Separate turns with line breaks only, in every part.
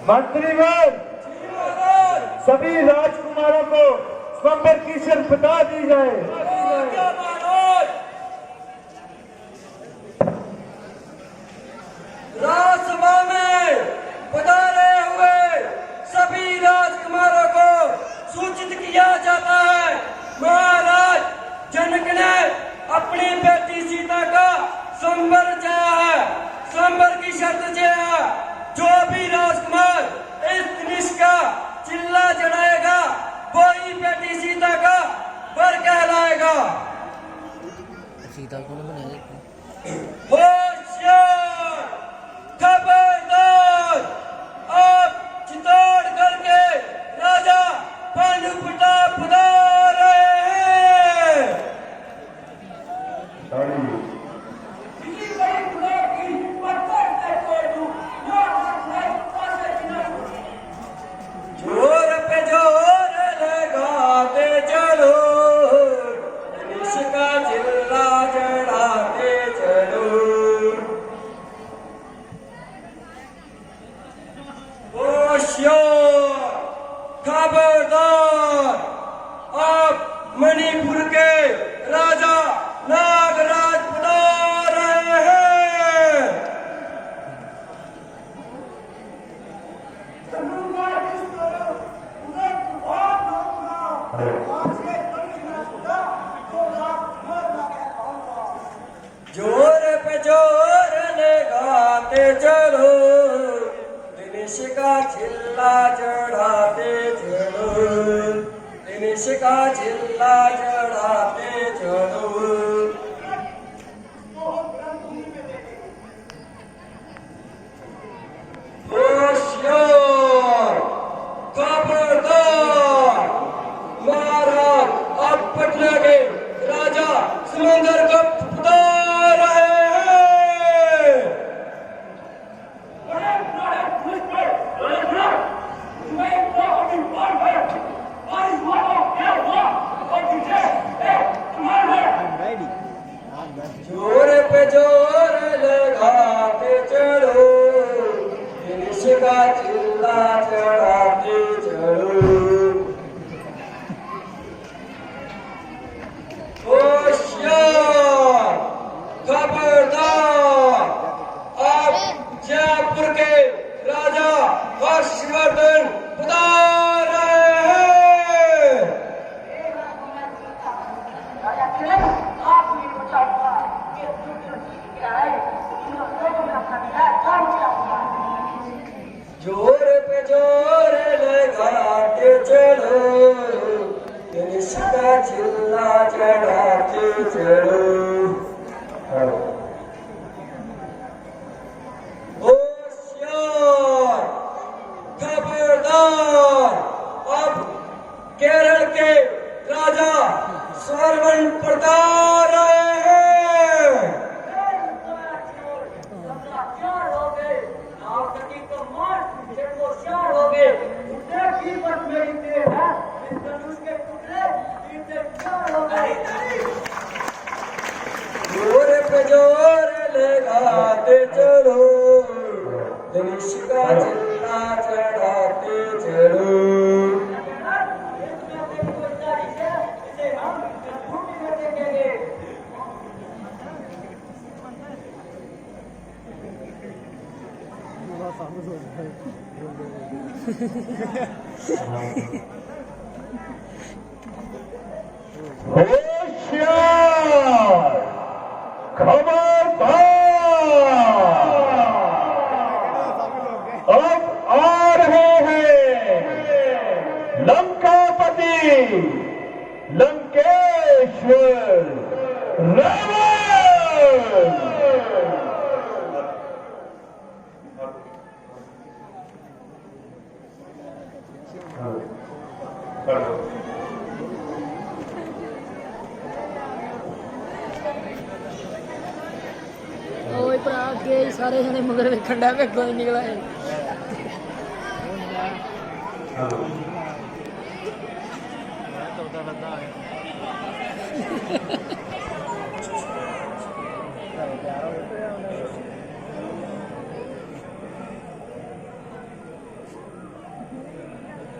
मंत्रीगण, सभी राजकुमारों को स्वयंवर की शर्त बता दी जाए।
राजसभा में पधारे हुए सभी राजकुमारों को सूचित किया जाता है। महाराज जनक ने अपनी बेटी सीता का स्वयंवर चाहा है। स्वयंवर की शर्त यह है, जो भी राजकुमार इस धनुष का चिल्ला चढ़ाएगा वही बेटी सीता का वर कहलाएगा।
सीता को
होशियार, खबरदार, आप चित्तौड़गढ़ के राजा पांडु प्रताप पधार रहे हैं। जोर पे जोर लगाते चलो, धनुष का चिल्ला चढ़ाते चलो। होशियार, खबरदार, आप मणिपुर के राजा नागराज पधार रहे हैं। जोर पे जोर लगाते चलो, धनुष का चिल्ला चढ़ाते चलो, धनुष का चिल्ला चढ़ाते चलो। होशियार, खबरदार, महाराज अब पटना के राजा सुरेंद्र को पधार रहे हैं। जोर पे जोर लगाते चलो, धनुष का चिल्ला चढ़ाते चलो। होशियार, खबरदार, आप जयपुर के राजा हर्षवर्धन पधार रहे हैं। जोर पे जोर लगाते चलो, धनुष का चिल्ला चढ़ाते चलो। होशियार, खबरदार, अब केरल के राजा श्रवण पधार रहे हैं। जोर पे जोर लगाते चलो, धनुष का चिल्ला चढ़ाते चलो।
होशियार, खबरदार, अब आ रहे हैं लंकापति लंकेश्वर रावण।
सारे जने मगर वेखण डे पे कोई निकला है।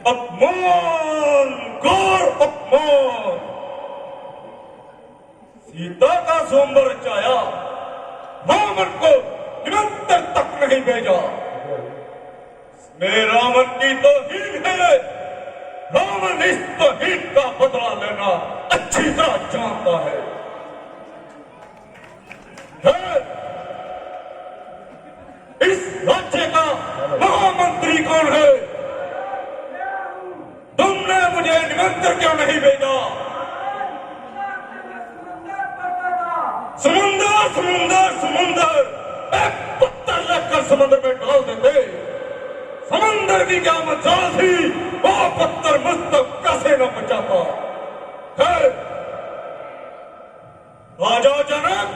अपमान, घोर अपमान। सीता का स्वयंवर रचाया, रावण को निमंत्रण तक नहीं भेजा। इसमें रावण की तौहीन है। रावण इस तौहीन का बदला लेना अच्छी तरह जानता है। इस राज्य का महामंत्री कौन है? तुमने मुझे निमंत्रण क्यों नहीं भेजा? समुंदर समुंदर समुंदर, एक पत्थर लेकर समुद्र में डाल देते। समुंदर की क्या मजाल थी, वो पत्थर मुझ तक कैसे न बचाता। राजा जनक,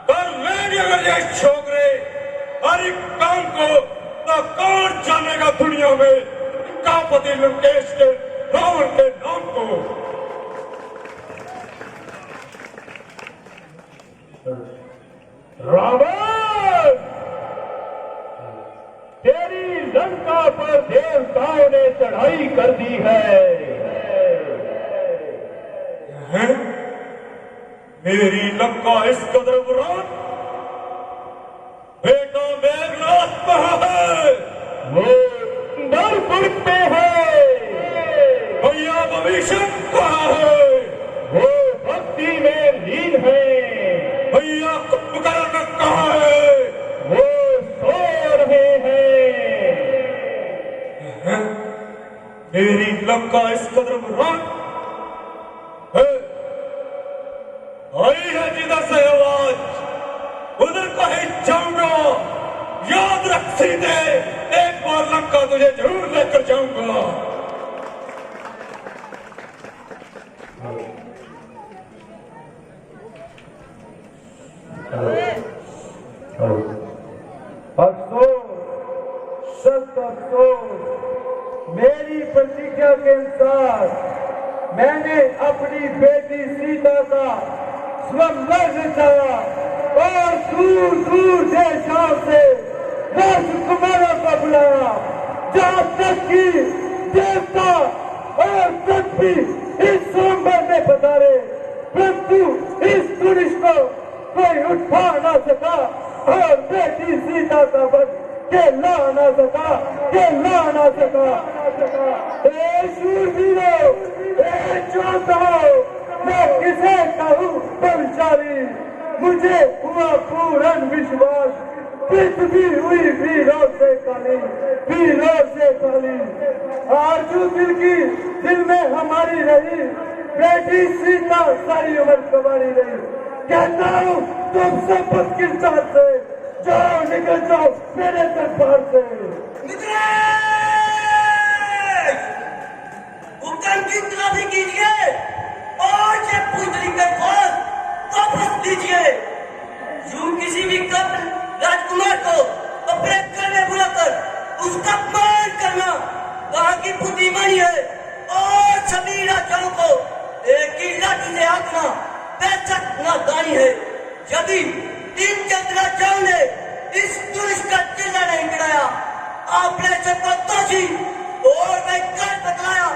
कर लेंगे अगर ये छोकरे हर एक काम को, तो कौन जानेगा दुनिया में कापति लंकेश के रावण के नाम को। रावण, तेरी लंका पर देवताओं ने चढ़ाई कर दी है। मेरी लंका इस कदर बुरान, बेटा मेघनाथ कहाँ है? वो नरपुर पे है। भैया भविष्य कहाँ है? वो भक्ति में लीन है। भैया कुंभकर्ण कहाँ है? वो सो रहे हैं। मेरी लंका इस कदर बुरान है। आई है जिधर से आवाज, उधर कहीं जाऊंगा। याद रख सीधे, एक बार लंका तुझे जरूर लेकर जाऊंगा। अफसोस, सख्त अफसोस, मेरी प्रतिज्ञा के अनुसार मैंने अपनी बेटी सीता का स्वयंवर रचाया और दूर दूर देशों से राजकुमारों को बुलाया। जहाँ तक कि देवता और पृथ्वी इस स्वयंवर में पधारे, परंतु इस पुरुष को कोई उठा न सका और बेटी सीता का वध के ला न सका, के ला न सका। ए शूरवीरों, ए योद्धाओं, मैं किसे कहूँ बलशाली? मुझे हुआ पूर्ण विश्वास, पृथ्वी हुई वीरों से खाली, वीरों से खाली। आरजू दिल में हमारी रही, बेटी सीता सारी उम्र कमारी रही। कहता हूँ तुम सब बदकिरदार से जाओ, निकल जाओ मेरे दरबार से।
हुक्म की तलाशी कीजिए और ये पुतली के फौज वापस दीजिए। यूं किसी भी कब्र राजकुमार को अपने घर में बुलाकर उसका अपमान करना वहाँ की बुद्धिमानी है। और सभी राजाओं को एक ही लाठी से आंकना बेशक नादानी है। यदि इन चंद राजाओं ने इस दुष्ट का चिल्ला नहीं गिराया, आपने सबको दोषी और मैं कर बतलाया,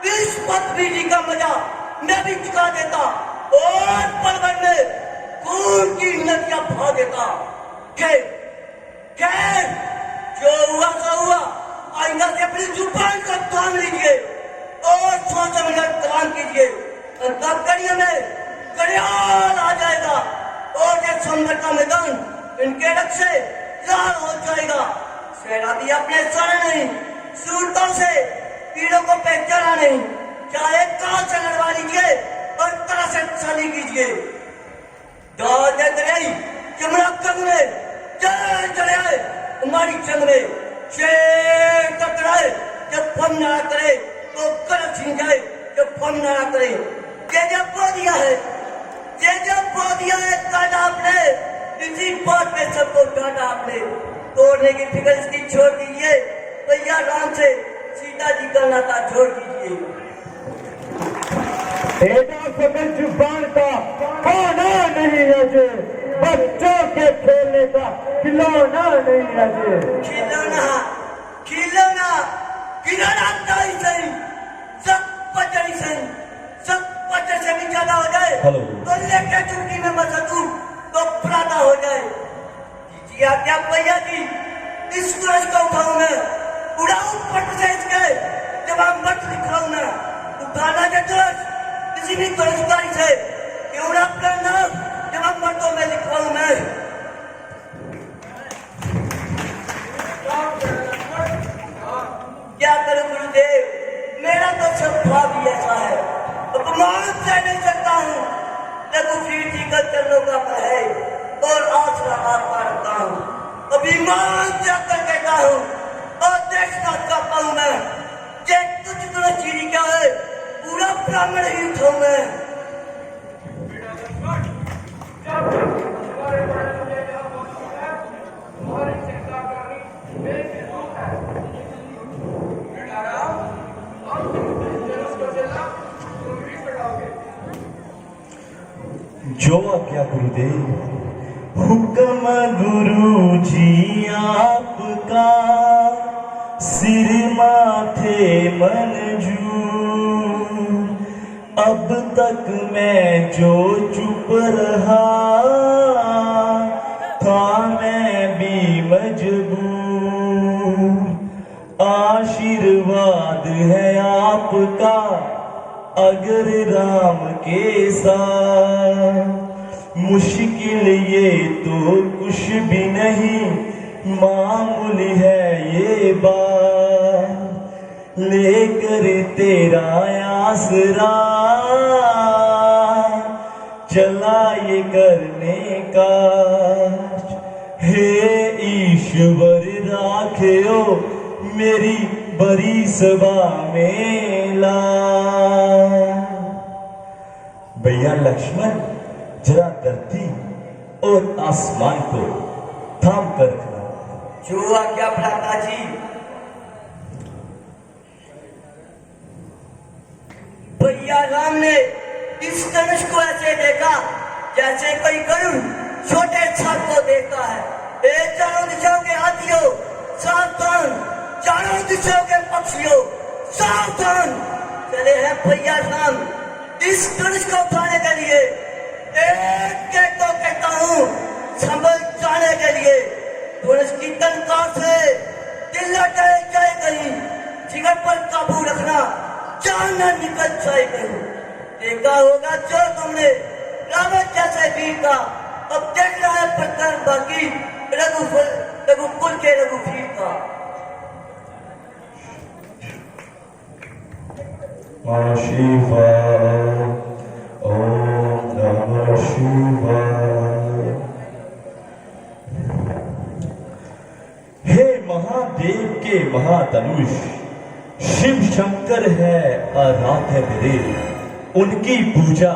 इस बदबीजी का मजा मैं भी चुका देता और पलवल में खून की नदियां बहा देता। खैर जो हुआ सो हुआ। आइंदा से अपनी जुबान को थाम लीजिए और सोच समझकर काम कीजिए। तब कड़ियों में घड़ियाल आ जाएगा और ये सुंदर का मैदान इनके रक्त से लाल हो जाएगा। सेना भी अपने सारे नहीं, सूरतों से पीड़ों को पहचाना नहीं। चाहे काल से लड़वा लीजिए और तरह से चली कीजिए। दौड़े दरियाई चमड़ा कंगरे चढ़ चढ़ाए हमारी चंद्रे शेर टकराए जब फन ना करे तो कर छीन जाए जब फन ना करे। ये जब बो दिया है, ये जब बो दिया है काटा आपने, इसी बात पे सबको डांटा आपने। तोड़ने की फिक्र इसकी छोड़ दीजिए, भैया राम से सीता जी का नाता छोड़ दीजिए।
बेटा सफेद जुबान का खाना नहीं है जे, बच्चों के खेलने का खिलौना नहीं है जे।
खिलौना खिलौना आता ही सही, सब बचर ही सही, सब बचर से भी ज्यादा हो जाए
हेलो।
तो लेके चुटकी में मसा दूं तो प्रादा हो जाए। जी आज्ञा भैया जी, इस सूरज को उठाऊं मैं, उड़ाऊं पट से इसके, जब हम मत दिखाऊं मैं, उठाना के तुरंत किसी भी तुरस्कारी से, क्यों ना अपना नाम जब हम मटों में लिखवाऊं मैं। क्या करूं गुरुदेव, मेरा तो स्वभाव ही ऐसा है, अपमान सह नहीं सकता हूँ। रघुवीर जी का चरणों का मैं है और आसरा हाथ मारता हूँ, अभिमान जाकर कहता हूँ और देखना चाहता हूँ मैं, जे तुझ तुझ चीरी क्या है, पूरा ब्राह्मण ही उठाऊं मैं।
जो आज्ञा गुरुदेव। हुक्म गुरु जी आपका, सिर माथे मंजूर, अब तक मैं जो चुप रहा था मैं भी मजबूर। आशीर्वाद है आपका अगर राम के साथ, मुश्किल ये तो कुछ भी नहीं, मामूली है ये बात, लेकर तेरा आसरा चला ये करने का। हे ईश्वर राखियो मेरी बड़ी सभा में ला। भैया लक्ष्मण जरा धरती और आसमान को थाम कर रखना।
जो आज्ञा भ्राता जी। भैया राम ने इस धनुष को ऐसे देखा जैसे कोई गरुड़ छोटे सांप को देखता है। ए चारों दिशाओं के हाथियों सावधान, चारों दिशाओं के पक्षियों सावधान। चले हैं भैया राम इस धनुष को उठाने के लिए। एक एक तो कहता हूँ संभल जाने के लिए। धनुष की टंकार से दिल लटाए जाए कहीं, जिगर पर काबू रखना, जान न निकल जाए कहीं। देखा होगा जो तुमने रावण जैसे वीर का, अब देख रहा है प्रकरण बाकी रघुकुल के रघुवीर का।
शिवाय ओम नमः शिवाय। हे महादेव के महाधनुष, शिव शंकर है आराध्य मेरे। उनकी पूजा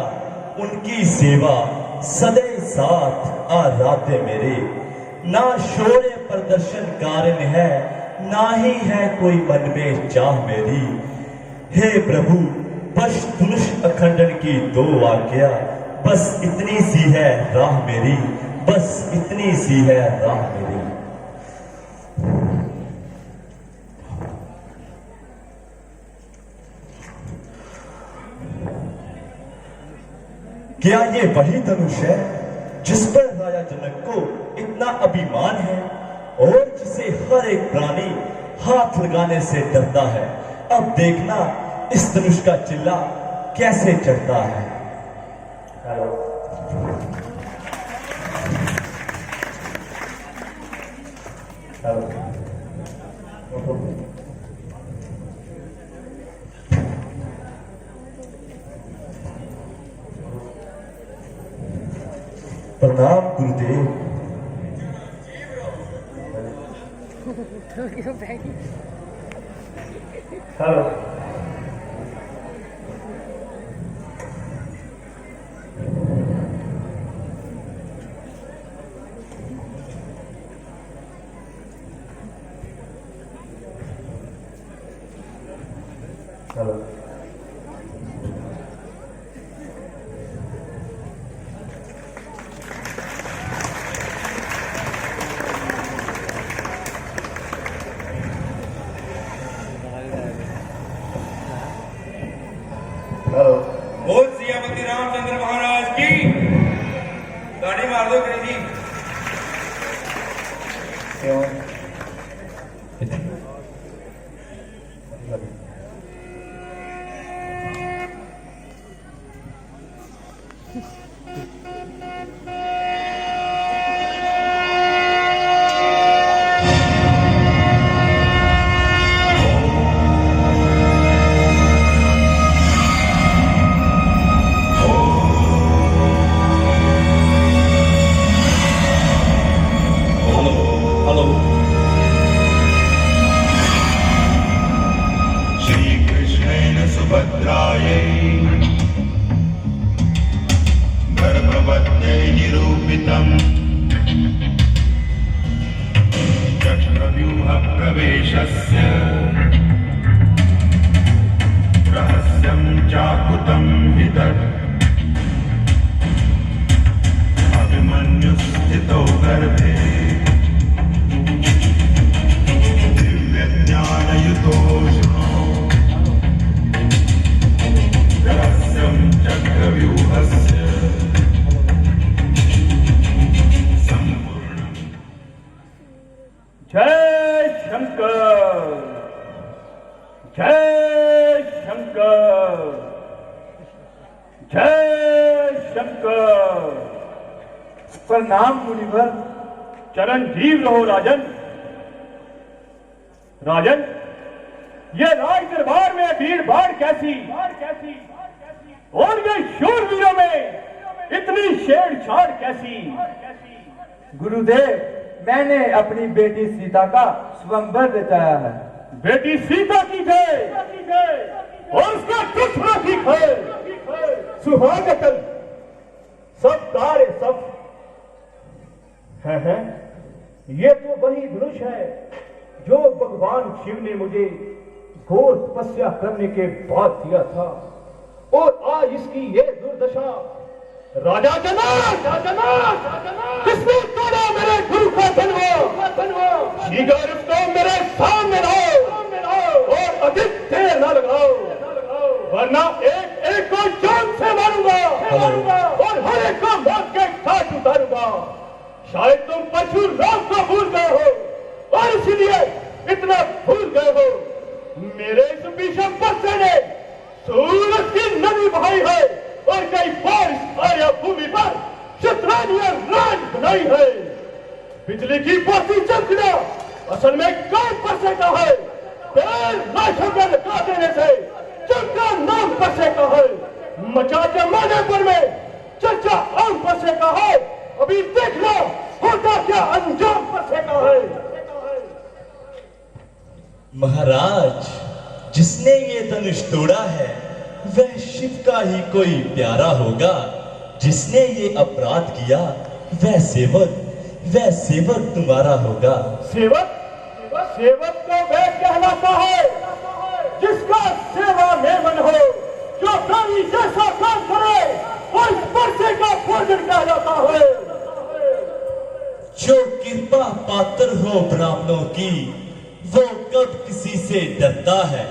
उनकी सेवा सदैव साथ आराध्य मेरे। ना शौर्य प्रदर्शन कारण है, ना ही है कोई मन में चाह मेरी। हे प्रभु बस धनुष अखंडन की दो आज्ञा, बस इतनी सी है राह मेरी, बस इतनी सी है राह मेरी। क्या ये वही धनुष है जिस पर राजा जनक को इतना अभिमान है और जिसे हर एक प्राणी हाथ लगाने से डरता है? अब देखना इस धनुष का चिल्ला कैसे चढ़ता है। हेलो हेलो प्रणाम गुरुदेव। हेलो हेलो क्यों?
श्रीकृष्णेन सुभद्रायै गर्भवत्यै निरूपितम् चक्रव्यूहप्रवेशस्य रहस्यं चाकुतं विदत् अभिमन्युस्थितो गर्भे दिव्यज्ञानयुतो रहस्यं चक्रव्यूहस्य सम्पूर्णम्।
जय शंकर, जय शंकर, जय शंकर। प्रणाम मुनिवर। चरणजीव रहो राजन। राजन, ये राज दरबार में भीड़ भाड़ कैसी और ये शूरवीरों में इतनी छेड़छाड़ कैसी? गुरुदेव, मैंने अपनी बेटी सीता का स्वयंवर रचाया है। बेटी सीता की जय और उसका दुश्मन की खैर। सुहागतन सब तारे सब हैं। ये तो वही धनुष है जो भगवान शिव ने मुझे घोर तपस्या करने के बाद दिया था, और आज इसकी ये दुर्दशा। राजा जनक, किसने तोड़ा मेरे गुरु का धनवा? शीघ्र उसको मेरे सामने लाओ और अधिक देर न लगाओ, वरना एक एक को जान से मारूंगा और हर एक को मौत के घाट उतारूंगा। शायद तुम परशुराम को भूल गए हो और इसीलिए इतना भूल गए हो। मेरे इस भीषम बच्चे ने सूरज की नदी बहाई है और कई बार इस आर्या भूमि पर शत्रानियां राज बनाई है। बिजली की बाती चमकना असल में कौन बसेगा है? पैर लाशों का लगा देने से चर्चा नाम बसेगा है। मचा जमाने पर में चर्चा आम बसेगा है। अभी देखना होता क्या अंजाम बसेगा है।
महाराज, जिसने ये धनुष तोड़ा है वह शिव का ही कोई प्यारा होगा। जिसने ये अपराध किया वह सेवक तुम्हारा होगा। सेवक तो वह कहलाता है जिसका सेवा में मन हो, जो प्राणी जैसा काम करे और स्पर्शे का भोजन कहलाता है। जो कृपा पात्र हो ब्राह्मणों की वो कब किसी से डरता है।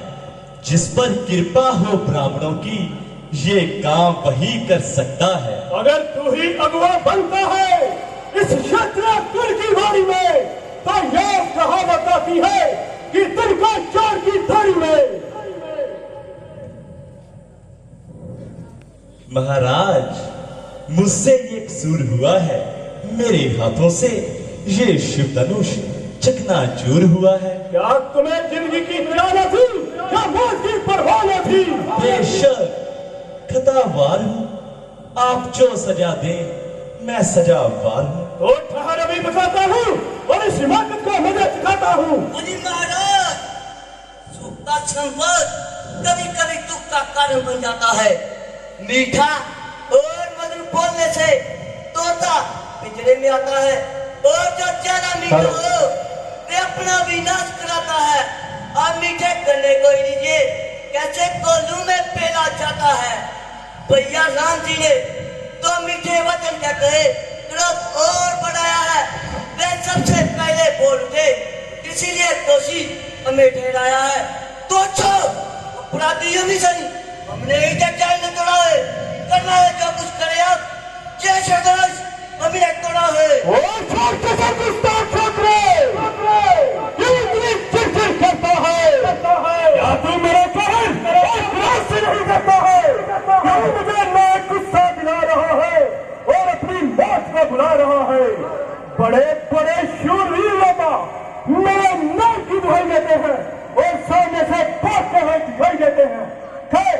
जिस पर कृपा हो ब्राह्मणों की ये काम वही कर सकता है। अगर तू ही अगुआ बनता है इस क्षत्रिय कुल की वाणी में तो यह कहावत आती है कि दिन को चोर की धारी में। महाराज, मुझसे ये कसूर हुआ है। मेरे हाथों से ये शिव धनुष चकनाचूर हुआ है। क्या तुम्हें जिंदगी की प्याला थी क्या मौत की परवाह न थी? बेशक खतावार हूँ, आप जो सजा दें मैं सजावार हूँ। तो ठहर, अभी बताता हूँ और इस हिमाकत को मजा सिखाता हूँ।
महाराज, सुख का संपर्क कभी कभी दुख का कारण बन जाता है। मीठा और मधुर बोलने से तोता पिंजरे में आता है और जो ज्यादा मीठा हो वे अपना विनाश कराता है। आप मीठे करने को ही लीजिए कैसे कोल्लू में पेला जाता है। भैया राम जी ने तो मीठे वचन क्या कहे क्रोध और बढ़ाया है। वे सबसे पहले बोल उठे, इसीलिए दोषी हमें ठहराया है। तो अपराधी नहीं सही, हमने ही चाहे न तोड़ा है। करना है जो कुछ करे आप, जैसे हमने तोड़ा है।
बड़े बड़े शूरवीरों का मेरे नाम की दुहाई देते हैं और सामने से भागते हुए दिखाई देते हैं। खैर,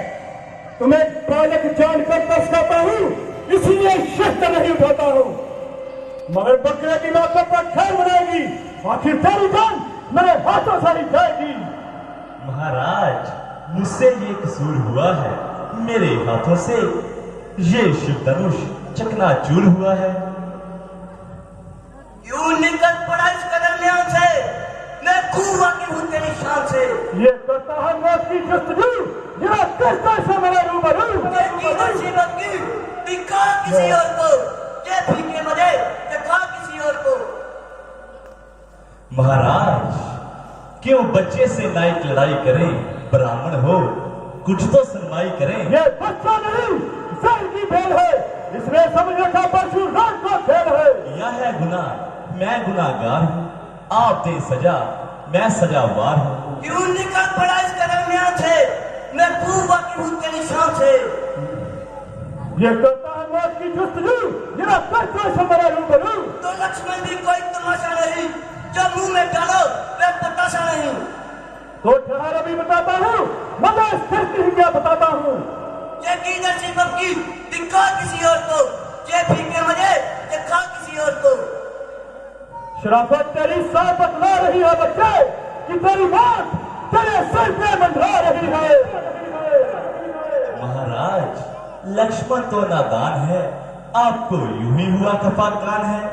तुम्हें बालक जानकर पछताता हूँ, इसलिए शर्त नहीं उठाता हूँ, मगर बकरे की मौके पर खैर बनाएगी। आखिर तेरी जान मेरे हाथों से ही जाएगी।
महाराज, मुझसे ये कसूर हुआ है, मेरे हाथों से ये शिव धनुष चकनाचूर हुआ है।
क्यों निकल पड़ा इस कदर में से? मैं खूब वाकिफ हूँ तेरी शान से।
ये करता है मौत की जस्तजू, जरा कैसा से मेरे रूबरू।
देखी नसीबत की दिखा किसी और को, ये फीके मजे दिखा किसी और को।
महाराज, क्यों बच्चे से नाइक लड़ाई करें? ब्राह्मण हो, कुछ तो सुनवाई करें।
ये बच्चा नहीं, सर की भेल है, इसमें समझ रखा परशुराम का खेल है।
यह है गुनाह, मैं गुनाहगार हूँ, आप दें सजा, मैं सजावार हूँ।
क्यों निकल पड़ा इस कदर में से? मैं खूब वाकिफ हूँ तेरी शान से।
ये करता है मौत की जस्तजू, जरा कैसा से मेरे रूबरू।
तो लक्ष्मण भी कोई तमाशा नहीं, जब मुंह में डालो वे पताशा नहीं।
तो ठहर, अभी बताता हूँ, मगर स्थिर ही क्या बताता हूँ।
ये की नसीबत की दिखा किसी और को, ये फीके मजे दिखा किसी और को।
शराफत तेरी साथ बतला रही है बच्चे, कि तेरी बात तेरे सिर पे मंडरा रही है।
महाराज, लक्ष्मण तो नादान है, आपको यूं ही हुआ कपा कान है।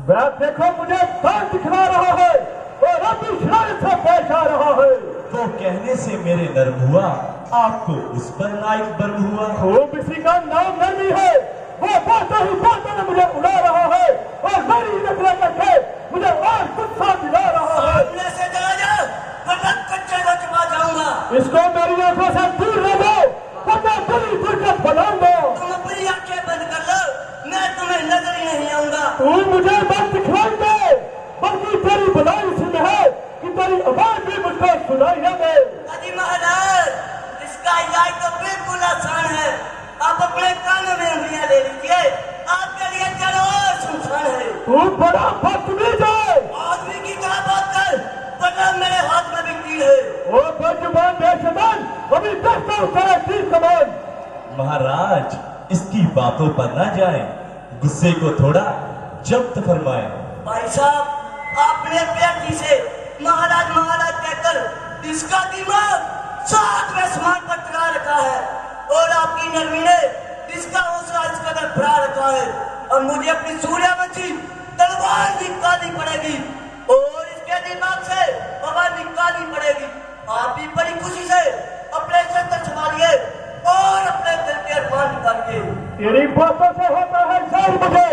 वह देखो मुझे दांत दिखला रहा है और अभी शरारत से पेश आ रहा है।
तो कहने से मेरे नर्म हुआ, आपको उस पर नाइक बर्म हुआ।
खूब इसी का नाम नरमी है, वो बातों ही बातों में मुझे उड़ा रहा है और मेरी नजर करके मुझे और गुस्सा दिला रहा है।
सामने से चला जा, वरना कच्चे को चबा जाऊंगा।
इसको मेरी आंखों से दूर रह दो, वरना बड़ी दुर्गत बनाऊंगा।
तुम अपनी आंखें बंद कर लो, मैं तुम्हें नजर ही नहीं आऊंगा।
तू मुझे मत दिखाई दे, बल्कि तेरी भलाई इसमें है कि तेरी आवाज भी मुझको सुनाई न दे।
अजी महाराज, इसका इलाज तो बिल्कुल आसान है। आप अपने कानों में उंगलियां ले लीजिए, आपके लिए जड़ और सुनसान है।
तू बड़ा बदतमीज है।
आदमी की तरह बात कर, वरना मेरे हाथ में भी तीर है।
ओ बेजुबान बेशुदान, अभी देखता हूँ तेरे तीर कमान।
महाराज, इसकी बातों पर न जाएं, गुस्से को थोड़ा जब्त फरमाएं।
भाई साहब, आपने बेटी से महाराज महाराज कहकर इसका दिमाग 7वें आसमान पर चढ़ा रखा है और आपकी नरमी ने इसका हौसला इस कदर बढ़ा रखा है। और मुझे अपनी सूर्यवंशी तलवार निकालनी पड़ेगी और इसके दिमाग से हवा निकालनी पड़ेगी। आप भी बड़ी खुशी से अपने शस्त्र संभालिए और अपने दिल के अरमान निकालिए।
तेरी बातों से होता है जान मुझे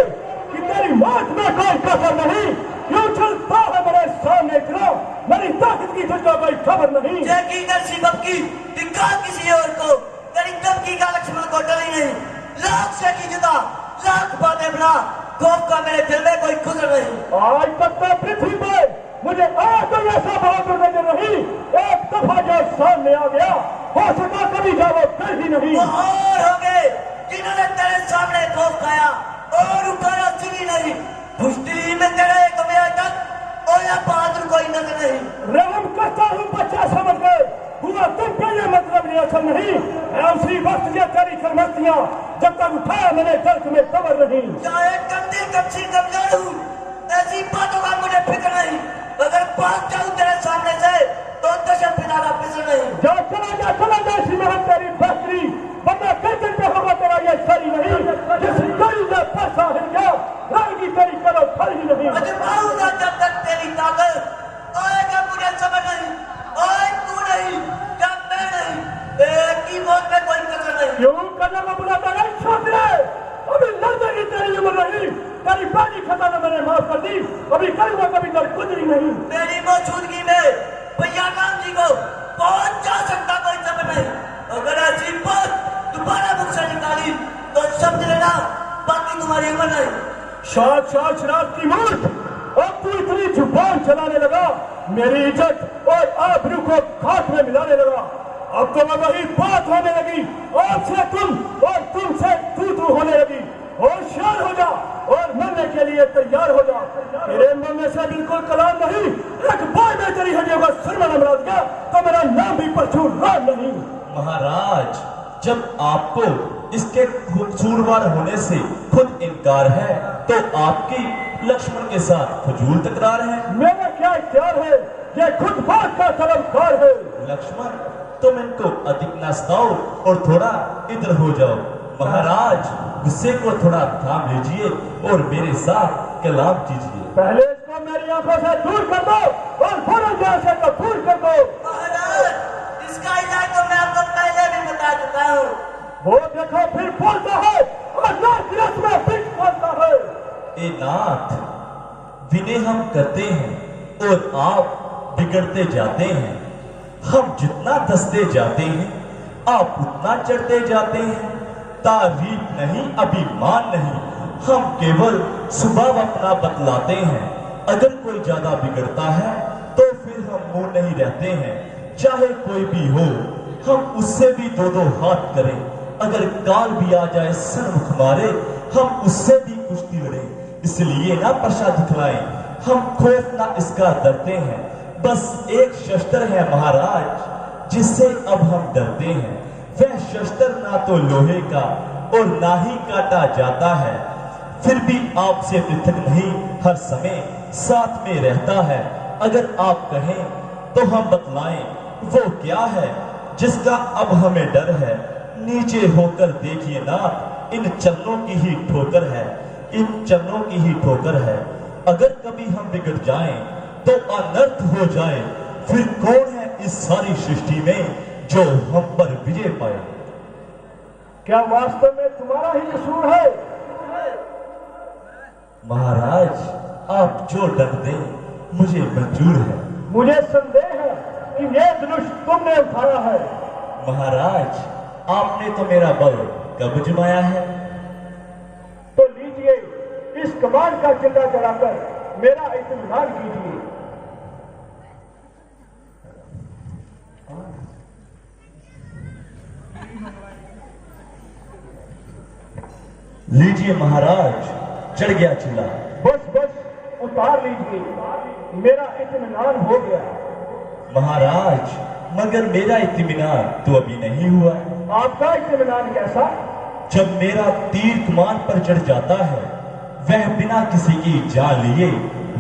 कि तेरी मौत में कोई कसर नहीं। क्यों चलता है मेरे सामने इतना, मेरी ताकत की तुझको कोई खबर नहीं।
जय की नसीबत की दिखा किसी और को, तेरी धमकी का लक्ष्मण को डरी नहीं। लाख से की जुदा लाख बातें बना, खौफ का मेरे दिल में कोई गुजर नहीं।
आज तक तो पृथ्वी पे मुझे आज कोई ऐसा बहादुर नजर नहीं, एक दफा जो सामने आ गया, हो सका कभी जाओ कर ही नहीं।
वो और हो गए जिन्होंने तेरे सामने खौफ खाया और उठाया सिरी नहीं। भुष्टली में तेरे कभी आज तक और या बहादुर कोई नजर नहीं।
रहम करता हूँ बच्चा समझ गए, हुआ तुम पे ये मतलब नहीं असल नहीं है। उसी वक्त ये तेरी खरमस्तियाँ जब तक उठाया मैंने दर्द में खबर नहीं।
चाहे कब्जी कब्जी कमजोर हूँ, ऐसी बातों का मुझे फिक्र नहीं। अगर भाग जाऊं तेरे सामने से तो दशम पितारा पिछड़ नहीं।
जा चला जा इसी में हम तेरी बकरी, वरना कई दिन पे होगा तेरा ये सही नहीं। जिस गली में पैसा हिल गया, रहेगी तेरी करो खड़ी नहीं।
अजमाऊंगा जब तक तेरी ताकत आएगा मुझे समझ नहीं। आए तू नहीं, जब मैं नहीं, एक ही मौत में कोई कसर नहीं।
क्यों करने को बुलाता नहीं छोकरे, अभी लड़ने की तेरी उम्र नहीं। तेरी पहली खता ने मैंने माफ कर दी, अभी करूंगा कभी कर गुजरी नहीं।
मेरी मौजूदगी में भैया राम जी को पहुंच जा सकता कोई समझ नहीं। अगर ऐसी बात दोबारा मुख से निकाली तो समझ लेना बाकी तुम्हारी उम्र नहीं।
शाद शराब की मूर्ख, अब तू इतनी जुबान चलाने लगा, मेरी इज्जत और आबरू को खाक में मिलाने लगा। अब तो वही बात होने लगी, आपसे तुम और तुमसे तू होने लगी। होशियार हो जा और मरने के लिए तैयार हो जा। तेरे मरने से बिल्कुल कलाम नहीं, एक बार में तेरी हड्डियों का सुरमा नमराज गया तो मेरा नाम भी परशुराम नहीं।
महाराज, जब आपको इसके सूरवार होने से खुद इनकार है तो आपकी लक्ष्मण के साथ फजूल तकरार है।
मेरा क्या इख्तियार है, ये खुद बात का तलबगार है।
लक्ष्मण, तुम इनको अधिक ना सताओ और थोड़ा इधर हो जाओ। महाराज, गुस्से को थोड़ा थाम लीजिए और मेरे साथ कलाम कीजिए।
पहले इसको मेरी आंखों से दूर कर दो और फौरन यहाँ से कबूल कर दो।
महाराज, इसका इलाज तो मैं आपको पहले भी बता चुका हूँ।
वो देखो फिर बोलता है और नाथ गिरस में बिच बोलता है।
ए नाथ, विनय हम करते हैं और आप बिगड़ते जाते हैं। हम जितना दसते जाते हैं आप उतना चढ़ते जाते हैं। तारीफ नहीं, अभिमान नहीं, हम केवल स्वभाव अपना बतलाते हैं। अगर कोई ज्यादा बिगड़ता है तो फिर हम मुंह नहीं रहते हैं। चाहे कोई भी हो, हम उससे भी दो दो हाथ करें। अगर काल भी आ जाए सन्मुख मारे, हम उससे भी कुश्ती लड़ें। इसलिए ना प्रशा दिखलाएं, हम खौफ ना इसका डरते हैं। बस एक शस्त्र है महाराज जिससे अब हम डरते हैं। वह शस्त्र ना तो लोहे का और ना ही काटा जाता है, फिर भी आपसे पृथक नहीं, हर समय साथ में रहता है। अगर आप कहें तो हम बतलाएं वो क्या है जिसका अब हमें डर है। नीचे होकर देखिए ना, इन चरणों की ही ठोकर है, इन चरणों की ही ठोकर है। अगर कभी हम बिगड़ जाएं तो अनर्थ हो जाए, फिर कौन है इस सारी सृष्टि में जो हम पर विजय पाए।
क्या वास्तव में तुम्हारा ही कसूर है?
महाराज, आप जो दंड दें मुझे मंजूर है।
मुझे संदेह है कि ये धनुष तुमने उठाया है।
महाराज, आपने तो मेरा बल कब जमाया है?
तो लीजिए, इस कमान का चिल्ला चढ़ाकर मेरा इत्मीनान कीजिए।
लीजिए महाराज, चढ़ गया चिल्ला।
बस बस उतार लीजिए, मेरा इत्मीनान हो गया।
महाराज, मगर मेरा इत्मीनान तो अभी नहीं हुआ।
आपका इत्मीनान कैसा?
जब मेरा तीर कमान पर चढ़ जाता है, वह बिना किसी की जान लिए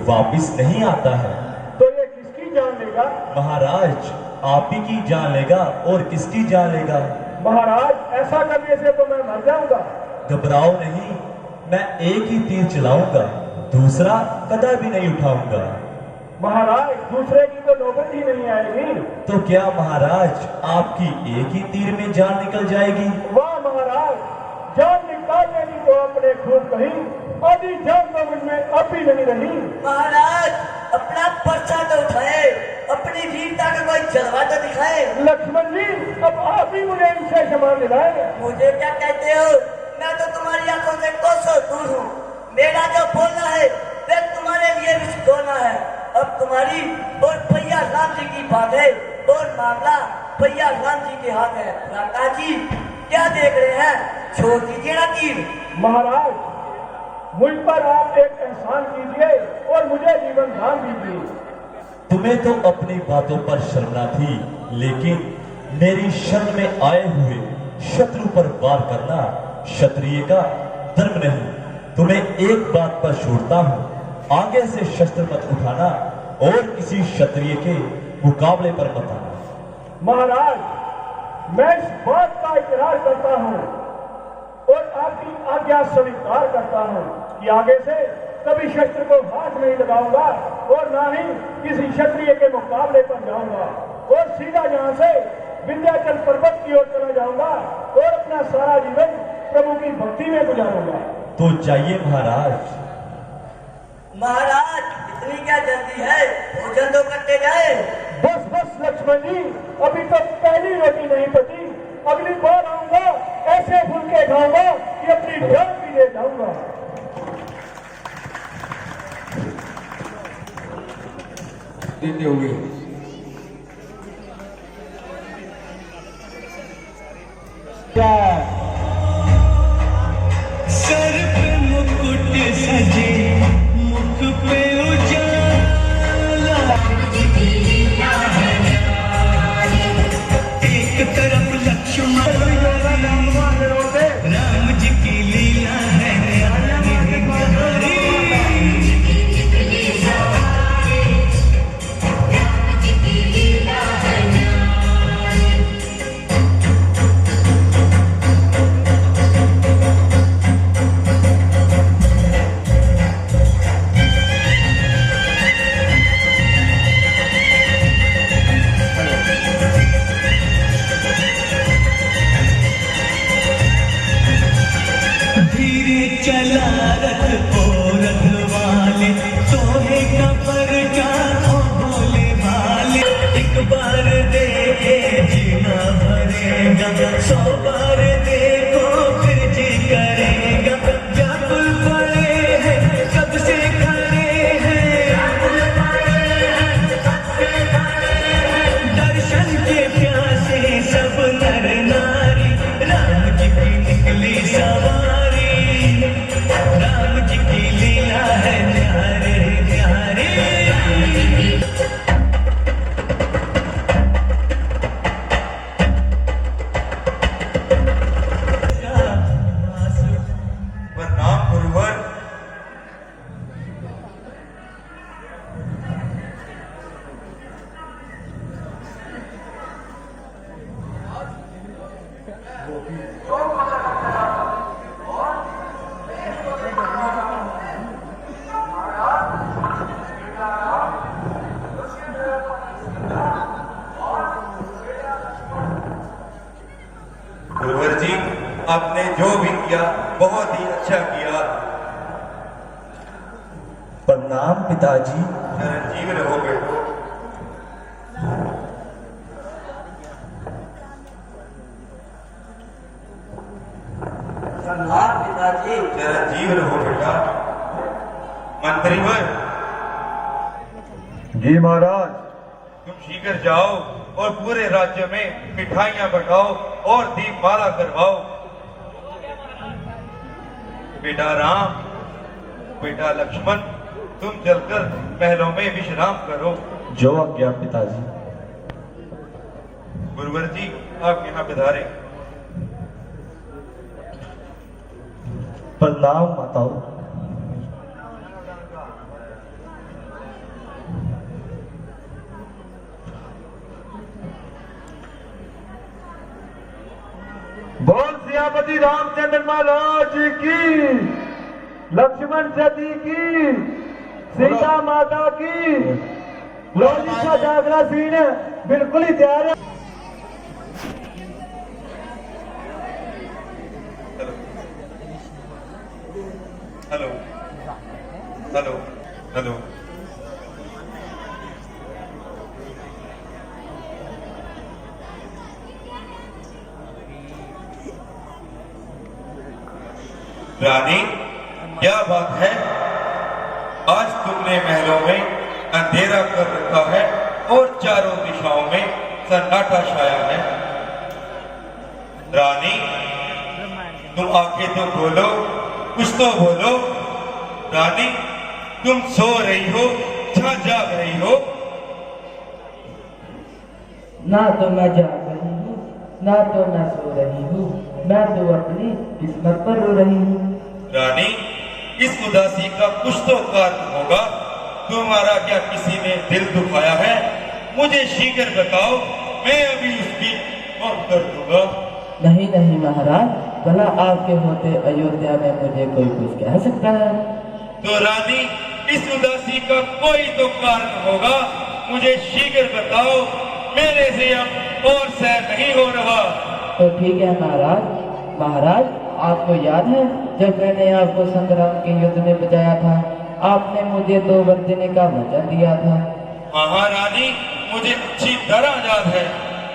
वापिस नहीं आता है।
तो ये किसकी जान लेगा?
महाराज, आप ही की जान लेगा और किसकी जान लेगा?
महाराज, ऐसा करने से तो मैं मर जाऊंगा।
घबराओ नहीं, मैं एक ही तीर चलाऊंगा, दूसरा कदा भी नहीं उठाऊंगा।
महाराज, दूसरे की तो नौबत ही नहीं आएगी।
तो क्या महाराज, आपकी एक ही तीर में जान निकल जाएगी?
वाह महाराज, जान निकालने की तो आपने खूब कही, आधी जान तो मुझमें अब भी नहीं रही।
महाराज, अपना पर्चा तो उठाए, अपनी वीरता का कोई जलवा तो दिखाए।
लक्ष्मण जी, अब आप ही मुझे इनसे क्षमा दिलाए।
मुझे क्या कहते हो? मैं तो तुम्हारी आंखों से कोसों दूर हूँ। मेरा जो बोलना है वह तुम्हारे लिए रिश्तोना है। अब तुम्हारी और भैया राम जी की बात है और मामला भैया राम जी के हाथ है। राका जी, क्या देख रहे हैं? छोड़ दीजिए ना तीर।
महाराज, मुझ पर आप एक एहसान कीजिए और मुझे जीवन दान दीजिए।
तुम्हें तो अपनी बातों पर शर्म न थी, लेकिन मेरी शरण में आए हुए शत्रु पर वार करना क्षत्रिय का धर्म नहीं। तुम्हें एक बात पर छोड़ता हूँ, आगे से शस्त्र मत उठाना और किसी क्षत्रिय के मुकाबले पर मत आना।
महाराज, मैं इस बात का इकरार करता हूँ और आपकी आज्ञा स्वीकार करता हूँ कि आगे से कभी शस्त्र को हाथ नहीं लगाऊंगा और ना ही किसी क्षत्रिय के मुकाबले पर जाऊंगा और सीधा यहाँ से विंध्याचल पर्वत की ओर चला जाऊंगा और अपना सारा जीवन प्रभु की भक्ति में गुजारूंगा।
तो जाइए महाराज।
महाराज, इतनी क्या जल्दी है? भोजन तो करते जाए।
बस बस लक्ष्मण जी, अभी तक पहली रोटी नहीं पची। अगली बार आऊंगा ऐसे फुलके खाऊंगा कि अपनी जान भी ले जाऊंगा।
देते हुए
क्या
सर आपने जो भी किया बहुत ही अच्छा किया।
प्रणाम पिताजी।
चिरंजीव रहो बेटो।
प्रणाम पिताजी।
चिरंजीव रहो बेटा। मंत्रीवर,
जी महाराज।
तुम शीघ्र जाओ और पूरे राज्य में मिठाइयां बंटाओ और दीपमाला करवाओ। बेटा राम, बेटा लक्ष्मण, तुम चलकर महलों में विश्राम करो।
जो आज्ञा पिताजी।
गुरुवर जी, आप यहाँ पधारे।
प्रणाम माताओं।
बोल सियापति रामचंद्र महाराज की, लक्ष्मण सती की, सीता माता की। लोली का जागरा सीन बिल्कुल ही तैयार है।
Hello hello hello. रानी, क्या बात है? आज तुमने महलों में अंधेरा कर रखा है और चारों दिशाओं में सन्नाटा छाया है। रानी, तुम आंखें तो खोलो, कुछ तो बोलो। रानी, तुम सो रही हो या जाग रही हो?
ना तो मैं जाग रही हूँ, ना तो मैं सो रही हूँ, मैं तो अपनी किस्मत पर रो रही हूँ।
रानी, इस उदासी का कुछ तो कारण होगा। तुम्हारा क्या किसी ने दिल दुखाया है? मुझे शीघ्र बताओ, मैं अभी उसकी मौत कर दूंगा।
नहीं नहीं महाराज, भला आपके होते अयोध्या में मुझे कोई कुछ कह सकता है?
तो रानी, इस उदासी का कोई तो कारण होगा। मुझे शीघ्र बताओ, मेरे से अब और सहन नहीं हो रहा।
तो ठीक है महाराज। महाराज, आपको याद है जब मैंने आपको संग्राम के युद्ध में बचाया था, आपने मुझे 2 वर देने का वचन दिया था।
महारानी, मुझे अच्छी तरह याद है।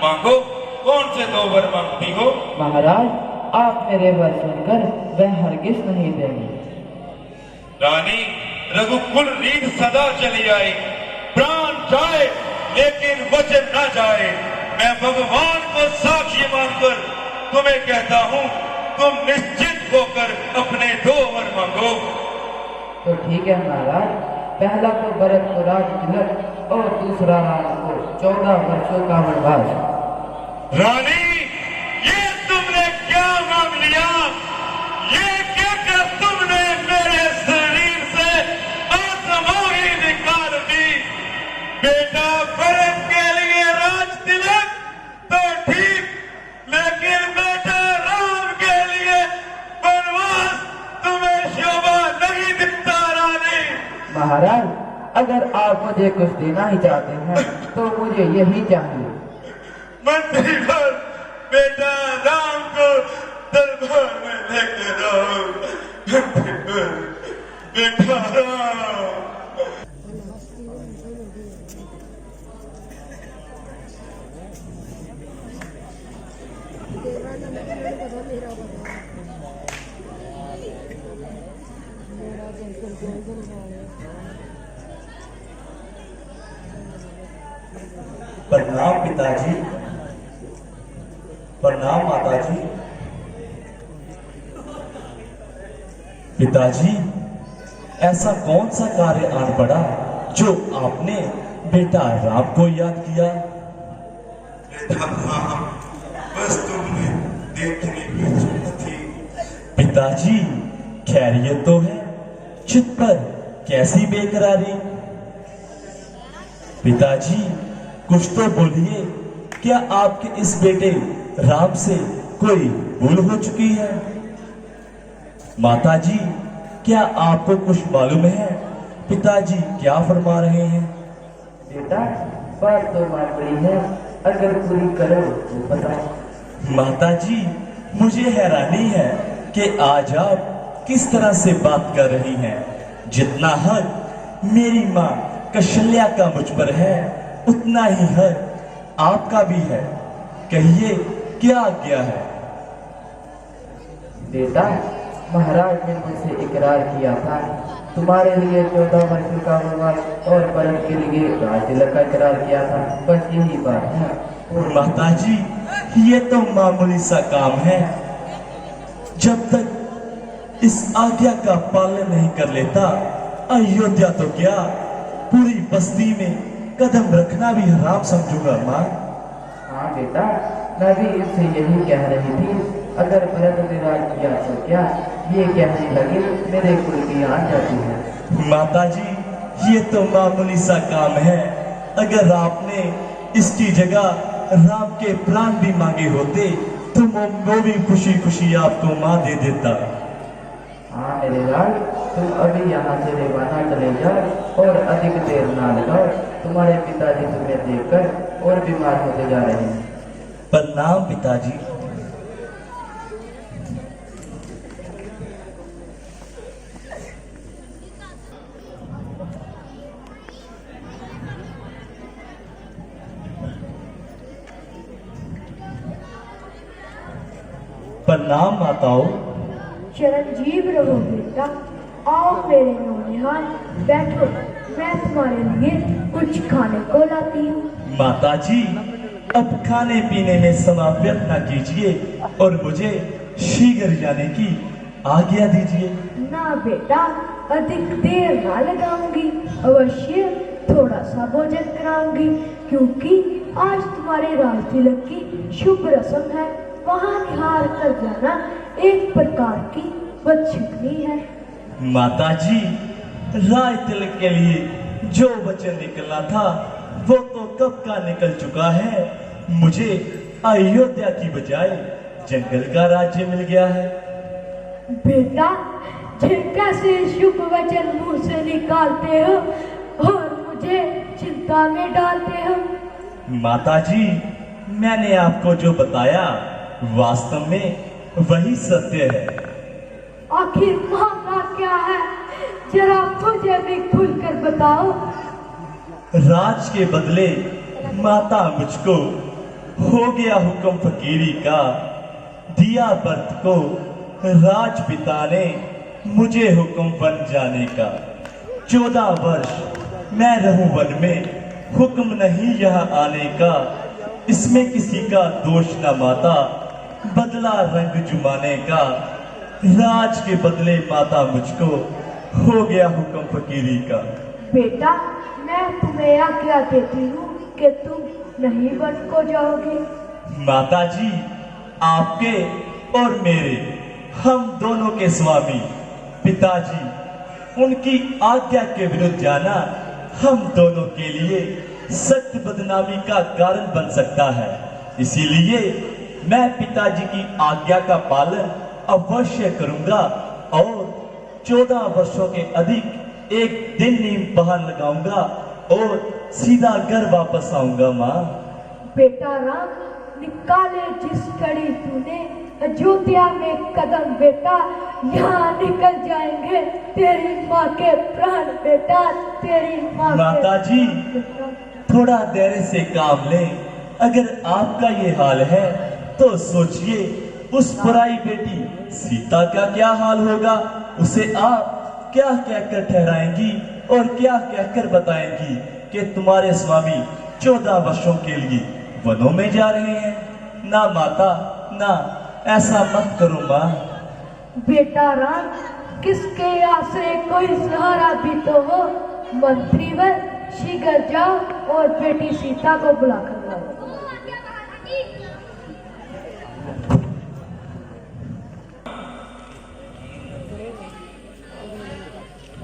मांगो, कौन से 2 वर मांगती हो?
महाराज, आप मेरे वर सुनकर वह हरगिज नहीं देंगे।
रानी, रघुकुल रीत सदा चली आए, प्राण जाए लेकिन वचन न जाए। मैं भगवान को साक्षी मानकर तुम्हें कहता हूँ, तुम निश्चित होकर अपने 2 वर मांगो।
तो ठीक है महाराज, पहला तो भरत को राज तिलक और दूसरा राम को 14 वर्षों का वनवास।
रानी, ये तुमने क्या मांग लिया? ये क्या कर तुमने मेरे शरीर से आत्मा ही निकाल दी? बेटा भरत के लिए राज तिलक तो ठीक, लेकिन बेटा राम के लिए वनवास तुम्हें शोभा नहीं दिखता। रानी
महाराज, अगर आप मुझे कुछ देना ही चाहते हैं तो मुझे यही चाहिए।
मंत्री पर बेटा राम को दरबार में लेकर आओ। मंत्री पर बेटा राम।
प्रणाम पिताजी। प्रणाम माताजी। पिताजी, ऐसा कौन सा कार्य आन पड़ा जो आपने बेटा राम को याद किया?
बेटा राम, बस तुमने देखने की जरूरत थी।
पिताजी, खैरियत तो है? चित पर कैसी बेकरारी? पिताजी, कुछ तो बोलिए, क्या आपके इस बेटे राम से कोई भूल हो चुकी है? माताजी, क्या आपको कुछ मालूम है पिताजी क्या फरमा रहे हैं?
बेटा, बात तो मान पड़ी है, अगर पूरी करो तो बताओ।
माताजी, मुझे हैरानी है कि आज आप किस तरह से बात कर रही हैं। जितना हक मेरी माँ कौशल्या का मुझ पर है, उतना ही हक आपका भी है। कहिए क्या आज्ञा है?
बेटा, महाराज ने मुझसे इकरार किया था तुम्हारे लिए 14 वर्ष का वनवास और परम के लिए राज तिलक का इकरार किया था। बस यही बात है।
माताजी, ये तो मामूली सा काम है। जब तक इस आज्ञा का पालन नहीं कर लेता, अयोध्या तो क्या पूरी बस्ती में कदम रखना भी हराम समझूंगा माँ।
हाँ बेटा, मैं भी इनसे यही कह रही थी। अगर भरत ने राज किया तो क्या, ये कहने लगे मेरे कुल की आन जाती है।
माताजी, ये तो मामूली सा काम है। अगर आपने इसकी जगह राम के प्राण भी मांगे होते तो वो भी खुशी खुशी आपको माँ दे देता।
हाँ मेरे लाल, तुम अभी यहाँ से रवाना चले जाओ और अधिक देर ना लगाओ। तुम्हारे पिताजी तुम्हें देखकर और बीमार होते जा रहे हैं।
प्रणाम पिताजी। प्रणाम माताओं।
चिरंजीव रहो बेटा। आओ मेरे नौनिहाल, बैठो, मैं तुम्हारे लिए कुछ खाने को लाती हूँ।
माताजी, अब खाने पीने में समय व्यर्थ न कीजिए और मुझे शीघ्र जाने की आज्ञा दीजिए।
ना बेटा, अधिक देर ना लगाऊंगी। अवश्य थोड़ा सा भोजन कराऊंगी, क्योंकि आज तुम्हारे राज तिलक की शुभ रस्म है। वहाँ निहार कर जाना एक प्रकार की बदशगुनी है।
माताजी, राज तिलक के लिए जो वचन निकलना था वो तो कब का निकल चुका है। मुझे अयोध्या की बजाय जंगल का राज्य मिल गया है।
बेटा, जिनका से शुभ वचन मुंह से निकालते हो और मुझे चिंता में डालते हो।
माताजी, मैंने आपको जो बताया वास्तव में वही सत्य है।
आखिर मामला क्या है, जरा मुझे भी खुलकर बताओ।
राज के बदले माता मुझको हो गया हुक्म फकीरी का, दिया व्रत को राजपिता ने मुझे हुक्म बन जाने का। 14 वर्ष मैं रहूं वन में, हुक्म नहीं यहाँ आने का। इसमें किसी का दोष न माता, बदला रंग जुमाने का। राज के बदले माता मुझको हो गया हुक्म फकीरी का।
बेटा, मैं तुम्हें आज्ञा देती हूँ कि तुम नहीं वन को जाओगे।
माताजी, आपके और मेरे, हम दोनों के स्वामी पिताजी, उनकी आज्ञा के विरुद्ध जाना हम दोनों के लिए सख्त बदनामी का कारण बन सकता है। इसीलिए मैं पिताजी की आज्ञा का पालन अवश्य करूंगा और 14 वर्षों के अधिक एक दिन नींव बाहर लगाऊंगा और सीधा घर वापस आऊंगा माँ।
बेटा राम, निकाले जिस घड़ी तूने अयोध्या में कदम बेटा, यहाँ निकल जाएंगे तेरी माँ के प्राण बेटा, तेरी माँ।
माताजी, थोड़ा धैर्य से काम ले। अगर आपका ये हाल है तो सोचिए उस पराई बेटी सीता का क्या हाल होगा। उसे आप क्या कहकर ठहराएंगी और क्या कहकर बताएंगी कि तुम्हारे स्वामी 14 वर्षों के लिए वनों में जा रहे हैं। ना माता, ना, ऐसा मत करो माँ।
बेटा राम, किसके आश्रय कोई सहारा भी तो हो। मंत्रीवर, शीघ्र जाओ और बेटी सीता को बुलाकर लाओ।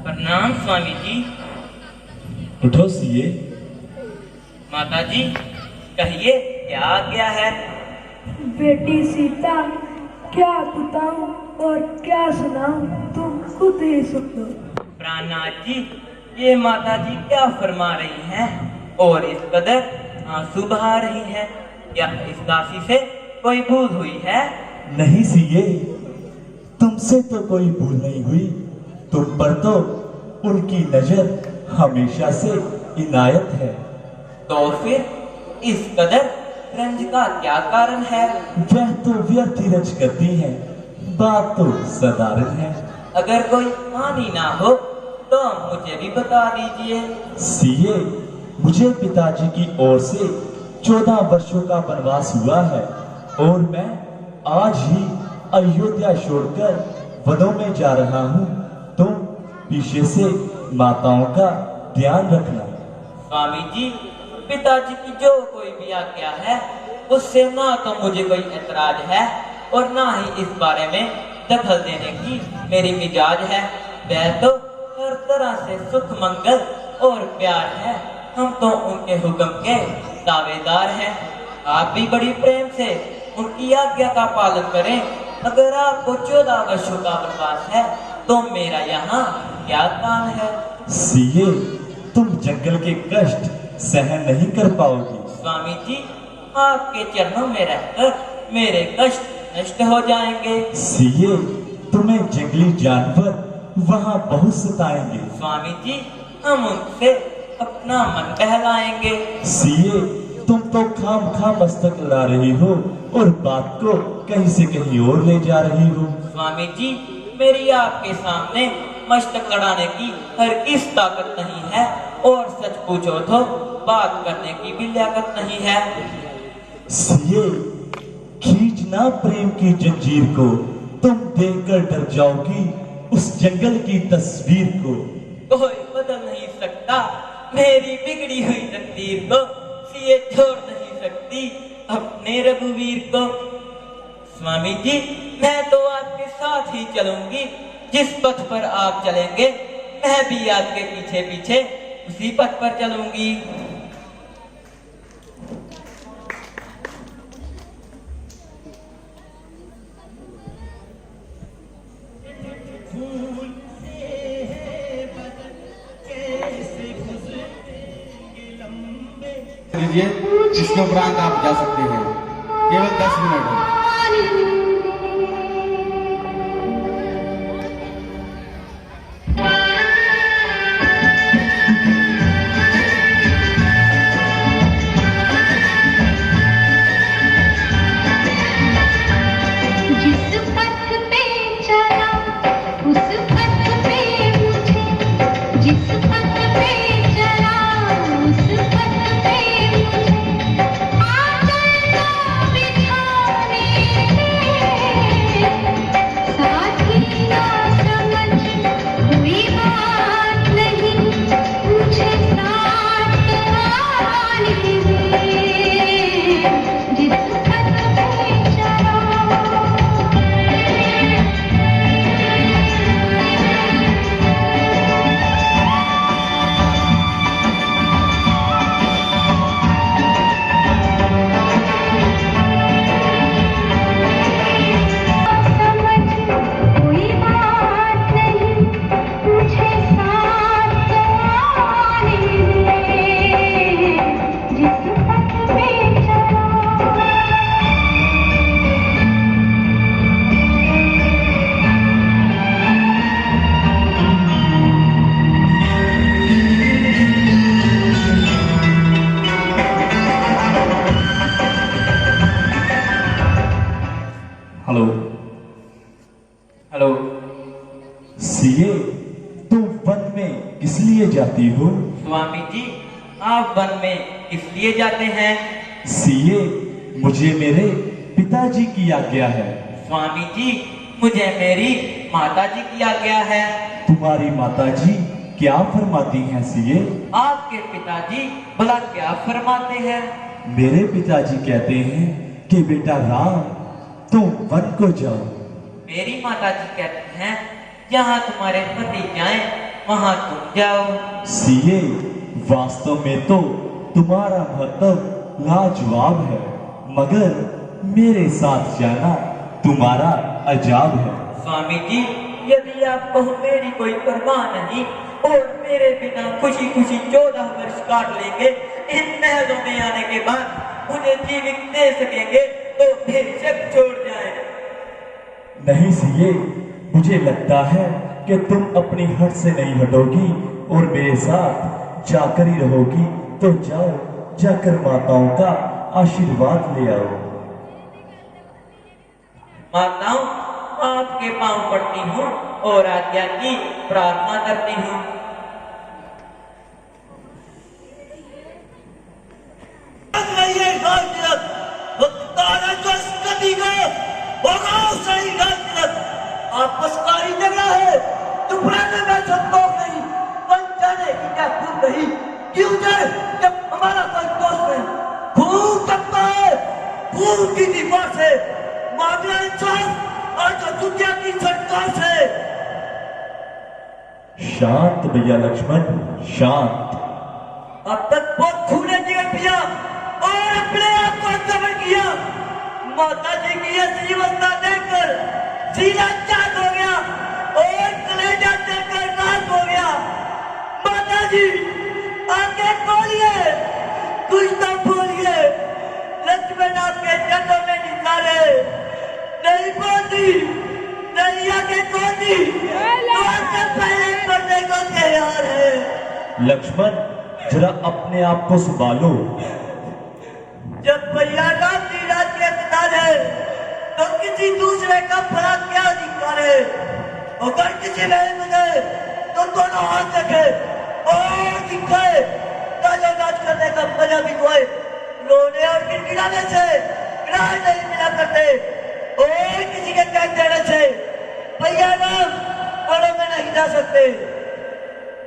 प्रणाम स्वामी जी।
उठो सिए।
माता जी, कहिए क्या आज्ञा है।
बेटी सीता, क्या बताऊं और क्या सुनाऊं, तुम खुद ही सुन लो।
प्राणनाथ जी, ये माता जी क्या फरमा रही हैं और इस कदर आंसू बहा रही हैं? क्या इस दासी से कोई भूल हुई है?
नहीं सीए, तुमसे तो कोई भूल नहीं हुई। तुम पर तो उनकी नजर हमेशा से इनायत है।
तो फिर इस कदर रंज का क्या कारण है?
वह तो व्यर्थ ही रंज करती है, बात तो साधारण है।
अगर कोई हानि ना हो तो मुझे भी बता दीजिए।
सीए, मुझे पिताजी की ओर से 14 वर्षों का वनवास हुआ है और मैं आज ही अयोध्या छोड़कर वनों में जा रहा हूँ। तुम पीछे से माताओं का ध्यान रखना।
स्वामी जी, पिताजी की जो कोई भी आज्ञा है उससे ना तो मुझे कोई ऐतराज है और ना ही इस बारे में दखल देने की मेरी मिजाज है। वह तो हर तरह से सुख मंगल और प्यार है, हम तो उनके हुक्म के दावेदार हैं। आप भी बड़ी प्रेम से उनकी आज्ञा का पालन करें। अगर आपको 14 वर्षों का वनवास है तो मेरा यहाँ क्या काम है?
सीए, तुम जंगल के कष्ट सहन नहीं कर पाओगी।
स्वामी जी, आपके चरणों में रहकर मेरे कष्ट नष्ट हो जाएंगे।
सीए, तुम्हें जंगली जानवर वहाँ बहुत सताएंगे।
स्वामी जी, हम उनसे अपना मन बहलाएंगे।
सीए, तुम तो खाम मस्तक लड़ा रही हो और बात को कहीं से कहीं और ले जा रही हो।
स्वामी जी, मेरी आपके सामने मस्तक लड़ाने की हर किस ताकत नहीं है और सच पूछो तो बात करने की भी लियाकत नहीं है।
सीए, खींचना प्रेम की जंजीर को, तुम देखकर डर जाओगी उस जंगल की तस्वीर को।
कोई बदल नहीं सकता मेरी बिगड़ी हुई तकदीर को, सीए छोड़ नहीं सकती अपने रघुवीर को। स्वामी जी, मैं तो आपके साथ ही चलूंगी, जिस पथ पर आप चलेंगे मैं भी आपके पीछे पीछे उसी पथ पर चलूंगी।
लीजिए, इसके उपरांत आप जा सकते हैं। केवल 10 मिनट है।
हेलो
सीए, तुम वन में किस लिए जाती हो?
स्वामी जी, आप वन में किस लिए जाते हैं?
सीए, मुझे मेरे पिताजी की आज्ञा है।
स्वामी जी, मुझे मेरी माताजी की आज्ञा है।
तुम्हारी माताजी क्या फरमाती हैं सीए?
आपके पिताजी भला क्या फरमाते हैं?
मेरे पिताजी कहते हैं कि बेटा राम, तुम वन को जाओ।
मेरी माताजी कहती हैं जहाँ तुम्हारे पति जाएं वहाँ तुम जाओ।
सीए, वास्तव में तो तुम्हारा महत्व लाजवाब है, मगर मेरे साथ जाना तुम्हारा अजाब है।
स्वामी जी, यदि आपको मेरी कोई परवाह नहीं और मेरे बिना खुशी खुशी 14 वर्ष काट लेंगे, इन महलों में आने के बाद मुझे जीवित दे सकेंगे तो बेशक छोड़ जाए।
नहीं सिए, मुझे लगता है कि तुम अपनी हट से नहीं हटोगी और मेरे साथ जाकर ही रहोगी। तो जाओ, जाकर माताओं का आशीर्वाद ले आओ।
माताओं, आपके पांव पड़ती हूँ और आज्ञा की प्रार्थना करती हूँ।
आपसकारी झगड़ा है, दुपहर में संतोष नहीं, बन जाने की क्या भूल नहीं, क्यों जाए जब हमारा कोई दोस्त नहीं। खून तपता है, खून की दीवार से, मामला इंसाफ और जो दुनिया की सरकार से।
शांत भैया लक्ष्मण, शांत।
अब तक बहुत खूने निकल पिया और अपने आप को जबर किया। माता जी की ऐसी अवस्था देखकर सीना चाक हो गया और कलेजा चलकर रात हो गया। माता जी आगे बोलिए, कुछ तो बोलिए। लक्ष्मण आपके जन्म में निकाले नहीं बोलती, नहीं आगे बोलती, तो आपसे पहले मरने को तैयार है।
लक्ष्मण, जरा अपने आप को संभालो।
जब भैया राम जी राज्य के पिता है तो किसी दूसरे का भला क्या अधिकार है। अगर किसी नहीं मिले तो दोनों हाथ रखे और दिखाए, ताजा राज करने का मजा भी कोई रोने और गिड़गिड़ाने से राज नहीं मिला करते और किसी के कह देने से भैया राम बड़ों में नहीं जा सकते।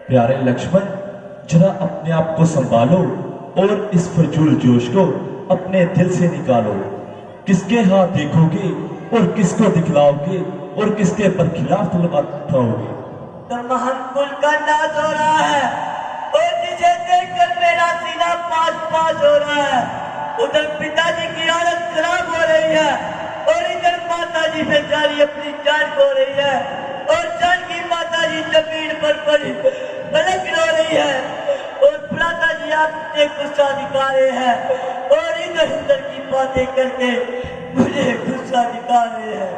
प्यारे लक्ष्मण, जरा अपने आप को संभालो और इस फजूल जोश को अपने दिल से निकालो। किसके हाथ देखोगे और किसको दिखलाओगे और किसके पर खिलाफ उठाओगे?
तो महान कुल का नाश हो रहा है और जिसे देखकर मेरा सीना पास पास हो रहा है। उधर पिताजी की हालत खराब हो रही है और इधर माता जी बेचारी अपनी जान खो रही है और जान की माता जी जमीन पर पड़ी पलक रो रही है और भ्राता जी आपने गुस्सा दिखाए हैं और इधर उधर की बातें करके मुझे गुस्सा दिखा रहे हैं।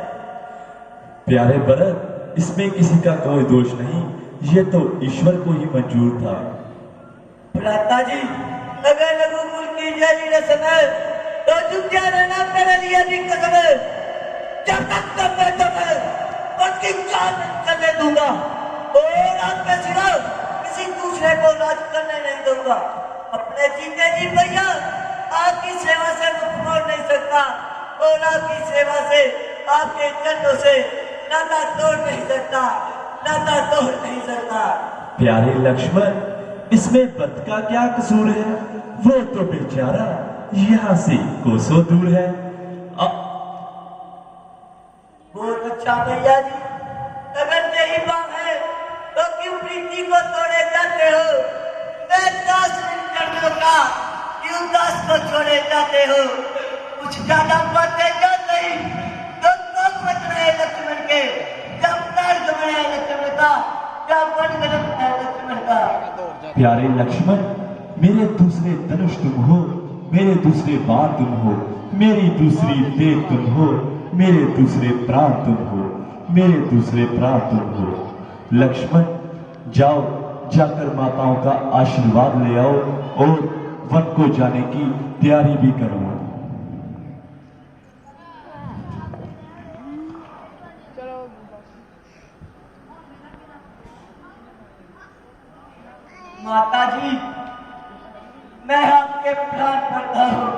प्यारे भरत, इसमें किसी का कोई दोष नहीं, ये तो ईश्वर को ही मंजूर था।
भ्राता जी, अगर रघुकुल की जैसी रस्म है तो चुपचाप रहना मेरे लिए भी कसम है। जब तक तब मैं तुम्हें पत्नी जान करने दूंगा और आपके सिवा किसी दूसरे को राज करने नहीं दूंगा। अपने जीते जी भैया आपकी सेवा से मुख मोड़ नहीं सकता और आपकी सेवा से, आपके जन्मों से नाता तोड़ नहीं सकता, नाता तोड़ नहीं सकता।
प्यारे लक्ष्मण, इसमें व्रत का क्या कसूर है? वो तो बेचारा यहाँ से कोसों दूर है।
बहुत अच्छा भैया जी, अगर यही बात है तो क्यों प्रीति को तोड़े जाते हो? मैं 10 मिनट का क्यों 10 को छोड़े जाते हो? कुछ ज्यादा बातें कर नहीं तो बच रहे लक्ष्मण के, जब दर्द बने लक्ष्मण का, जब बन है लक्ष्मण का।
प्यारे लक्ष्मण, मेरे दूसरे धनुष तुम हो, मेरे दूसरे बाण तुम हो, मेरी दूसरी तेज तुम हो, मेरे दूसरे प्राण तुम हो, मेरे दूसरे प्राण तुम हो। लक्ष्मण, जाओ, जाकर माताओं का आशीर्वाद ले आओ और वन को जाने की तैयारी भी करो।
माता जी, मैं आपके प्राण भरता हूँ।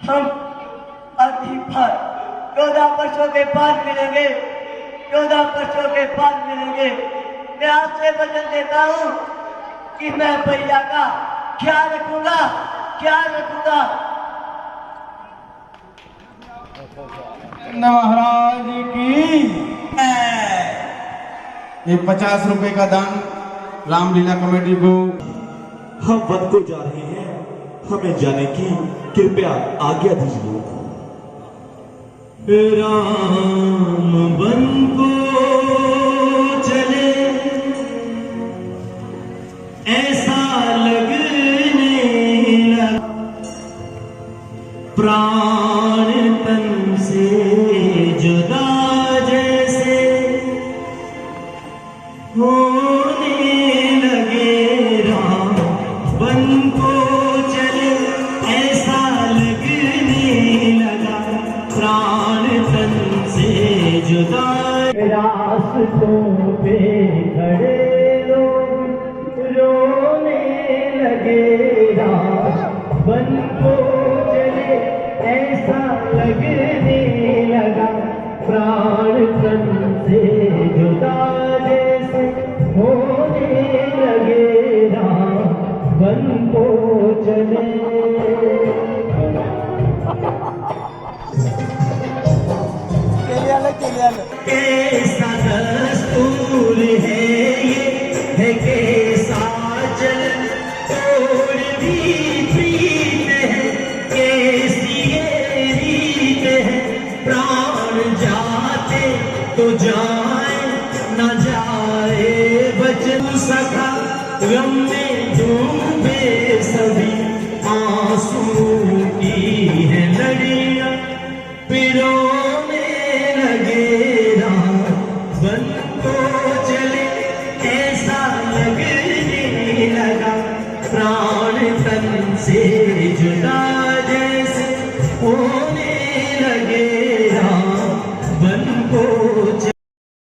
हम अभी पर 14 वर्षों के बाद मिलेंगे, 14 वर्षों के बाद मिलेंगे। मैं आपसे वचन देता हूँ कि मैं भैया का ख्याल रखूंगा, ख्याल रखूंगा।
महाराज की ये 50 रुपए का दान रामलीला कमेटी को।
हम वन को जा रहे हैं, हमें जाने की कृपया आज्ञा दीजिए। राम वन को चले, ऐसा लगने लगा, प्राण तन से
लगे राम बन को चले ऐसा लगने लगा प्राण तन से जुदा जैसे होने लगे राम बन को चले। कैसा दस्तूर है ये है कैसा चलन और भी प्रीत है कैसी ये रीत है प्राण जाते तो जाए न जाए बचन सखा गम में डूबे सभी